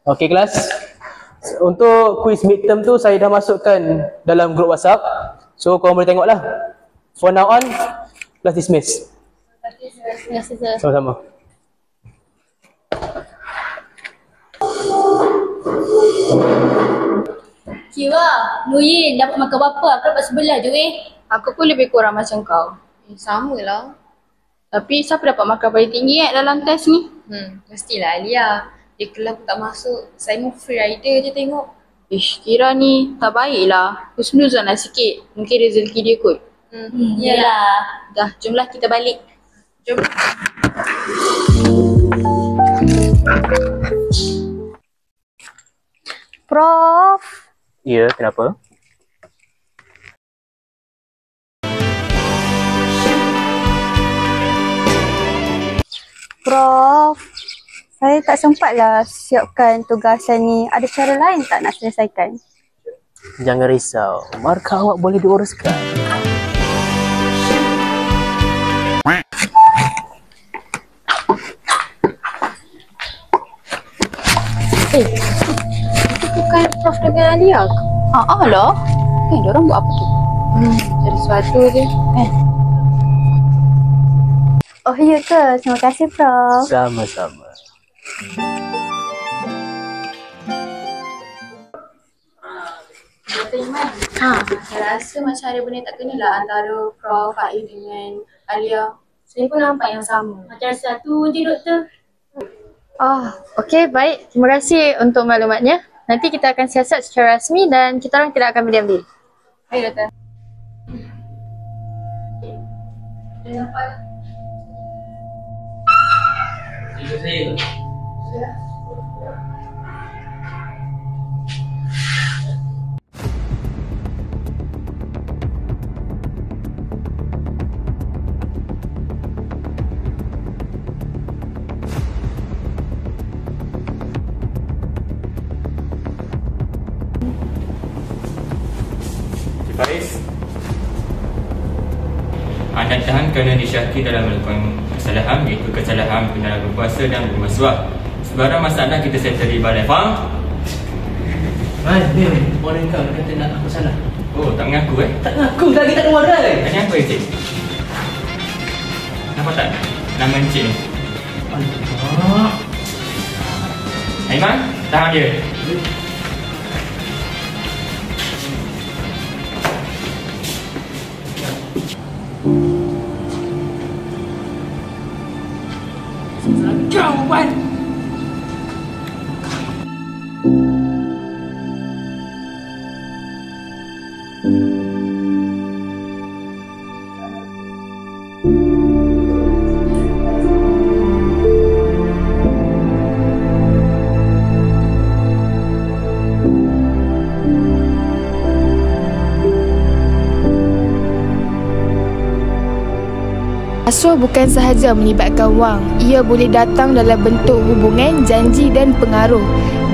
Okey kelas. Untuk quiz midterm tu saya dah masukkan dalam grup WhatsApp. So korang boleh tengoklah. For now on, class dismiss. Terima kasih, sir. Sama-sama. Kira, Nuyin dapat makan berapa? Aku dapat sebelah je Aku pun lebih kurang macam kau. Sama lah. Tapi siapa dapat markah paling tinggi dalam test ni? Mestilah Alia. Dia kelas aku tak masuk. Saya mau free rider je tengok. Ish, Kira ni tak baik lah. Husnuzan lah sikit. Mungkin rezeki dia kot. Yalah. Dah, jomlah kita balik. Jom. Prof. Ya, kenapa? Prof, saya tak sempatlah siapkan tugasan ni. Ada cara lain tak nak selesaikan? Jangan risau. Markah awak boleh diuruskan. Itu bukan Prof dengan Alia ke? Lah. Diorang buat apa tu? Cari sesuatu je. Oh ya ke? Terima kasih Prof. Sama-sama. Dr. Iman, saya rasa macam ada benda tak kena lah antara Prof Faiz dengan Alia. Saya pun nampak yang sama. Macam satu je, doktor. Okey, baik. Terima kasih untuk maklumatnya. Nanti kita akan siasat secara rasmi dan kita orang tidak akan berdiam diri. Baik, doktor. Faiz, anda ditahan kerana disyaki dalam melakukan kesalahan, iaitu kesalahan penyalahgunaan berkuasa dan bermasuah. Sebarang masalah kita settle di balai, faham? Dia orang kau kata nak apa salah. Oh, tak mengaku Tak ngaku lagi, tak ada warai. Tanya apa Encik? Nampak tak nama Encik ni? Alamak. Aiman, tahan dia. Jawapan. Rasuah bukan sahaja melibatkan wang, ia boleh datang dalam bentuk hubungan, janji dan pengaruh.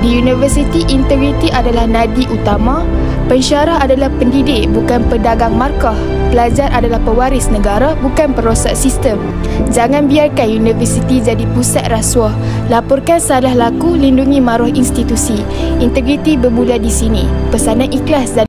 Di universiti, integriti adalah nadi utama, pensyarah adalah pendidik bukan pedagang markah, pelajar adalah pewaris negara bukan perosak sistem. Jangan biarkan universiti jadi pusat rasuah. Laporkan salah laku, lindungi maruah institusi. Integriti bermula di sini. Pesanan ikhlas dan